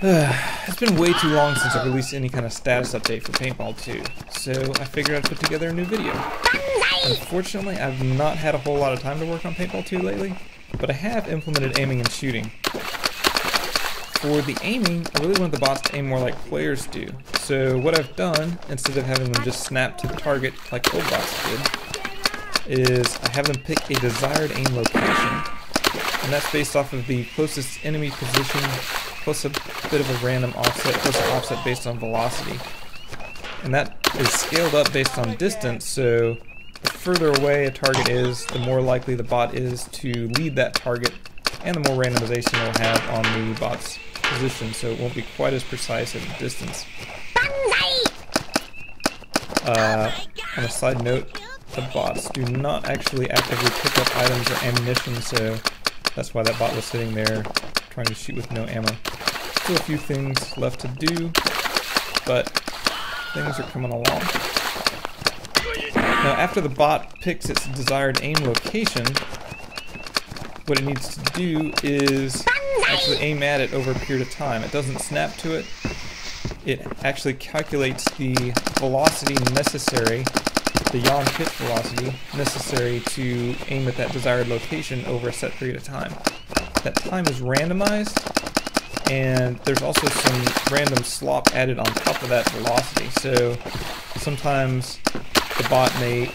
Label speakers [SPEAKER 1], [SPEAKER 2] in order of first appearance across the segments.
[SPEAKER 1] It's been way too long since I've released any kind of status update for Paintball2, so I figured I'd put together a new video. Unfortunately, I've not had a whole lot of time to work on Paintball2 lately, but I have implemented aiming and shooting. For the aiming, I really want the bots to aim more like players do. So what I've done, instead of having them just snap to the target like old bots did, is I have them pick a desired aim location, and that's based off of the closest enemy position, plus a bit of a random offset, plus an offset based on velocity. And that is scaled up based on distance, so the further away a target is, the more likely the bot is to lead that target, and the more randomization it'll have on the bot's position, so it won't be quite as precise at a distance. On a side note, the bots do not actually actively pick up items or ammunition, so that's why that bot was sitting there trying to shoot with no ammo. Still a few things left to do, but things are coming along. Now, after the bot picks its desired aim location, what it needs to do is actually aim at it over a period of time. It doesn't snap to it. It actually calculates the velocity necessary, the yaw pitch velocity necessary to aim at that desired location over a set period of time. That time is randomized, and there's also some random slop added on top of that velocity. So sometimes the bot may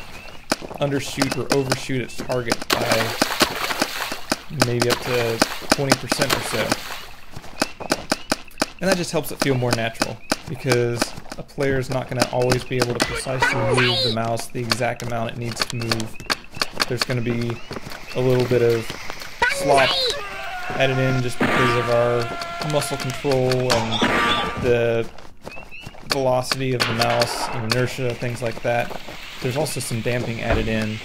[SPEAKER 1] undershoot or overshoot its target by maybe up to 20% or so. And that just helps it feel more natural, because a player is not going to always be able to precisely move the mouse the exact amount it needs to move. There's going to be a little bit of slop added in just because of our muscle control and the velocity of the mouse and inertia, things like that. There's also some damping added in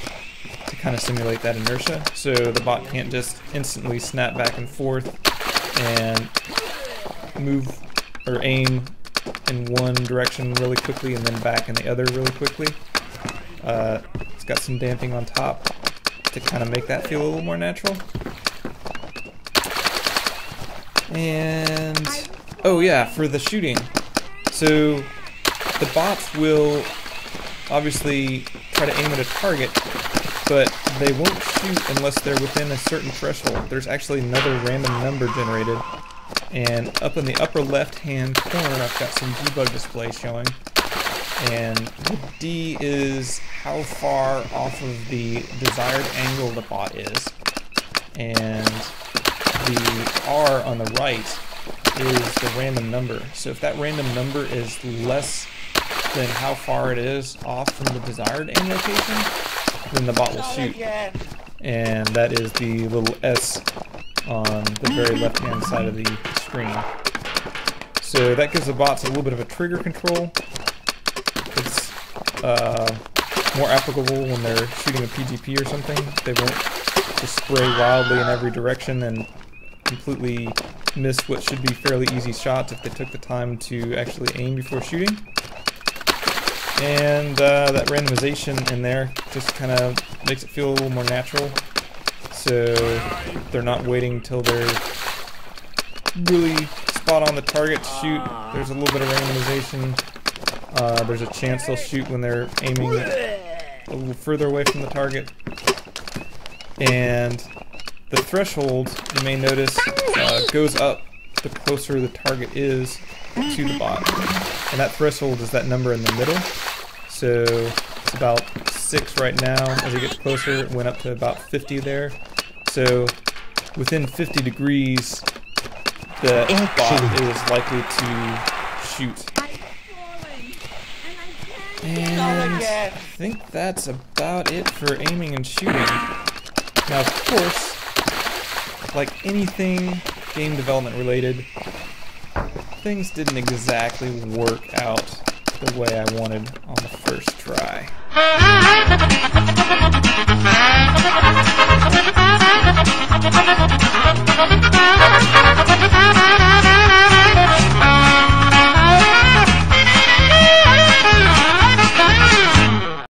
[SPEAKER 1] to kind of simulate that inertia, so the bot can't just instantly snap back and forth and move or aim in one direction really quickly and then back in the other really quickly. It's got some damping on top to kind of make that feel a little more natural. And oh yeah, for the shooting, so the bots will obviously try to aim at a target, but they won't shoot unless they're within a certain threshold. There's actually another random number generated, and up in the upper left hand corner I've got some debug display showing, and the D is how far off of the desired angle the bot is, and the R on the right is the random number. So if that random number is less than how far it is off from the desired aim location, then the bot will shoot. And that is the little S on the very left hand side of the screen. So that gives the bots a little bit of a trigger control. It's more applicable when they're shooting a PGP or something. They won't just spray wildly in every direction and completely miss what should be fairly easy shots if they took the time to actually aim before shooting. And that randomization in there just kind of makes it feel a little more natural, so they're not waiting till they're really spot on the target to shoot. There's a little bit of randomization. There's a chance they'll shoot when they're aiming a little further away from the target. And the threshold, you may notice, goes up the closer the target is to the bot. And that threshold is that number in the middle. So it's about 6 right now. As it gets closer, it went up to about 50 there. So within 50 degrees, the bot is likely to shoot. And I think that's about it for aiming and shooting. Now, of course, like anything game development related, things didn't exactly work out the way I wanted on the first try.